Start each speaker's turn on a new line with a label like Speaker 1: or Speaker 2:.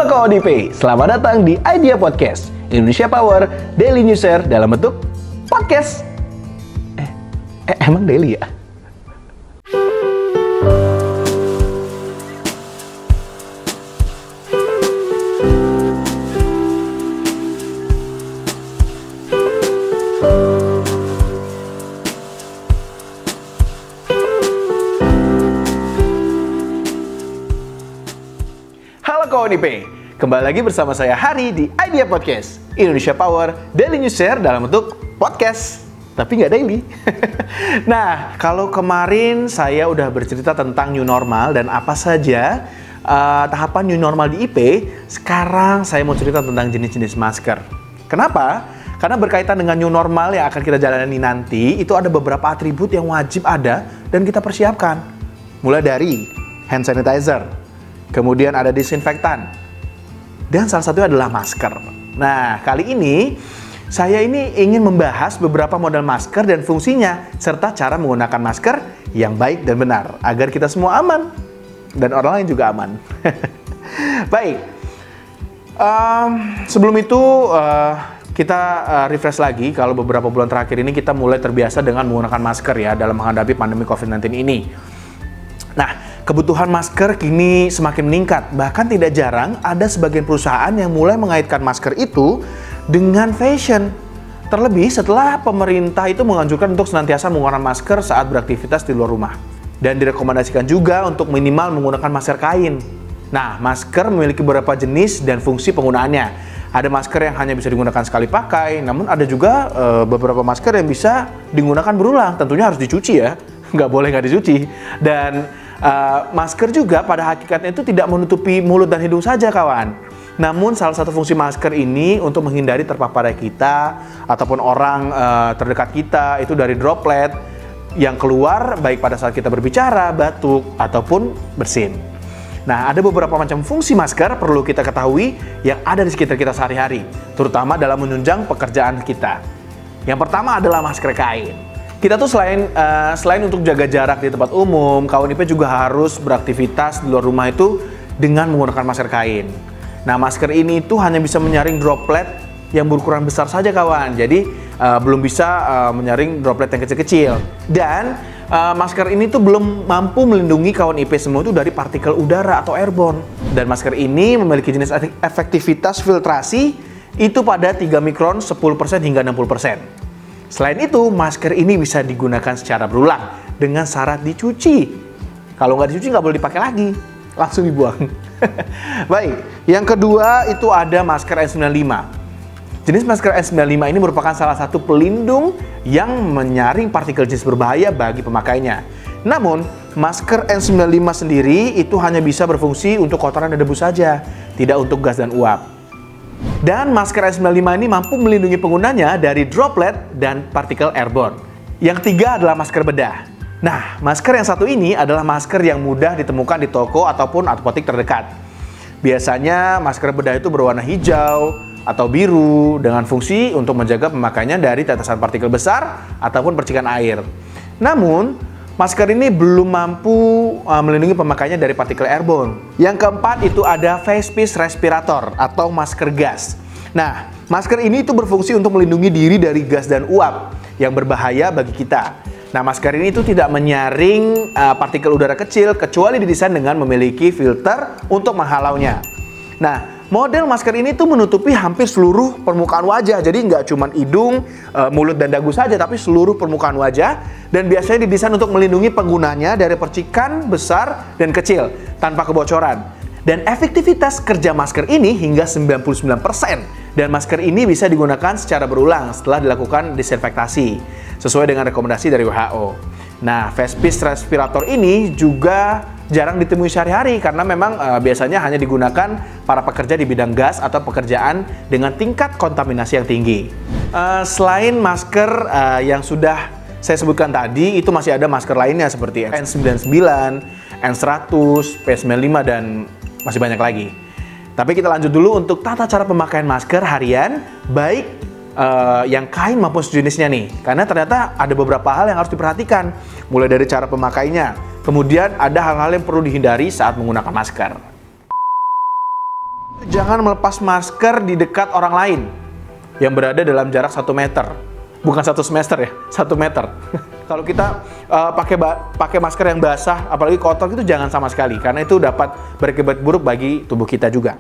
Speaker 1: Halo kawan DP, selamat datang di Idea Podcast, Indonesia Power Daily Newser dalam bentuk podcast. Emang daily ya? Kawan IP, kembali lagi bersama saya Hari di Idea Podcast, Indonesia Power Daily Newser dalam bentuk podcast, tapi nggak daily. Nah, kalau kemarin saya udah bercerita tentang new normal dan apa saja tahapan new normal di IP, sekarang saya mau cerita tentang jenis-jenis masker. Kenapa? Karena berkaitan dengan new normal yang akan kita jalani nanti, itu ada beberapa atribut yang wajib ada dan kita persiapkan. Mulai dari hand sanitizer, kemudian ada disinfektan, dan salah satunya adalah masker. Nah, kali ini saya ingin membahas beberapa model masker dan fungsinya, serta cara menggunakan masker yang baik dan benar, agar kita semua aman, dan orang lain juga aman. Baik, sebelum itu kita refresh lagi, kalau beberapa bulan terakhir ini kita mulai terbiasa dengan menggunakan masker ya, dalam menghadapi pandemi COVID-19 ini. Nah, kebutuhan masker kini semakin meningkat. Bahkan tidak jarang ada sebagian perusahaan yang mulai mengaitkan masker itu dengan fashion. Terlebih setelah pemerintah itu menganjurkan untuk senantiasa menggunakan masker saat beraktivitas di luar rumah. Dan direkomendasikan juga untuk minimal menggunakan masker kain. Nah, masker memiliki beberapa jenis dan fungsi penggunaannya. Ada masker yang hanya bisa digunakan sekali pakai, namun ada juga beberapa masker yang bisa digunakan berulang. Tentunya harus dicuci ya, nggak boleh nggak dicuci. Dan masker juga pada hakikatnya itu tidak menutupi mulut dan hidung saja kawan. Namun salah satu fungsi masker ini untuk menghindari terpaparnya kita ataupun orang terdekat kita itu dari droplet yang keluar baik pada saat kita berbicara, batuk, ataupun bersin. Nah, ada beberapa macam fungsi masker perlu kita ketahui yang ada di sekitar kita sehari-hari, terutama dalam menunjang pekerjaan kita. Yang pertama adalah masker kain. Kita tuh selain untuk jaga jarak di tempat umum, kawan IP juga harus beraktivitas di luar rumah itu dengan menggunakan masker kain. Nah, masker ini tuh hanya bisa menyaring droplet yang berukuran besar saja kawan. Jadi belum bisa menyaring droplet yang kecil-kecil. Dan masker ini tuh belum mampu melindungi kawan IP semua itu dari partikel udara atau airborne. Dan masker ini memiliki jenis efektivitas filtrasi itu pada 3 mikron 10% hingga 60%. Selain itu, masker ini bisa digunakan secara berulang dengan syarat dicuci. Kalau nggak dicuci, nggak boleh dipakai lagi. Langsung dibuang. Baik, yang kedua itu ada masker N95. Jenis masker N95 ini merupakan salah satu pelindung yang menyaring partikel jenis berbahaya bagi pemakainya. Namun, masker N95 sendiri itu hanya bisa berfungsi untuk kotoran dan debu saja, tidak untuk gas dan uap. Dan masker N95 ini mampu melindungi penggunanya dari droplet dan partikel airborne. Yang ketiga adalah masker bedah. Nah, masker yang satu ini adalah masker yang mudah ditemukan di toko ataupun apotek terdekat. Biasanya masker bedah itu berwarna hijau atau biru dengan fungsi untuk menjaga pemakainya dari tetesan partikel besar ataupun percikan air. Namun, masker ini belum mampu melindungi pemakainya dari partikel airborne. Yang keempat itu ada face piece respirator atau masker gas. Nah, masker ini itu berfungsi untuk melindungi diri dari gas dan uap yang berbahaya bagi kita. Nah, masker ini itu tidak menyaring partikel udara kecil kecuali didesain dengan memiliki filter untuk menghalaunya. Nah, model masker ini tuh menutupi hampir seluruh permukaan wajah. Jadi nggak cuma hidung, mulut, dan dagu saja, tapi seluruh permukaan wajah. Dan biasanya didesain untuk melindungi penggunanya dari percikan besar dan kecil tanpa kebocoran. Dan efektivitas kerja masker ini hingga 99%. Dan masker ini bisa digunakan secara berulang setelah dilakukan disinfektasi sesuai dengan rekomendasi dari WHO. Nah, face piece respirator ini juga jarang ditemui sehari-hari karena memang biasanya hanya digunakan para pekerja di bidang gas atau pekerjaan dengan tingkat kontaminasi yang tinggi. Selain masker yang sudah saya sebutkan tadi, itu masih ada masker lainnya seperti N99, N100, P95, dan masih banyak lagi. Tapi kita lanjut dulu untuk tata cara pemakaian masker harian, baik yang kain maupun sejenisnya nih. Karena ternyata ada beberapa hal yang harus diperhatikan, mulai dari cara pemakainya. Kemudian ada hal-hal yang perlu dihindari saat menggunakan masker. Jangan melepas masker di dekat orang lain yang berada dalam jarak 1 meter. Bukan 1 semester ya, 1 meter. Kalau kita pakai masker yang basah, apalagi kotor, itu jangan sama sekali, karena itu dapat berakibat buruk bagi tubuh kita juga.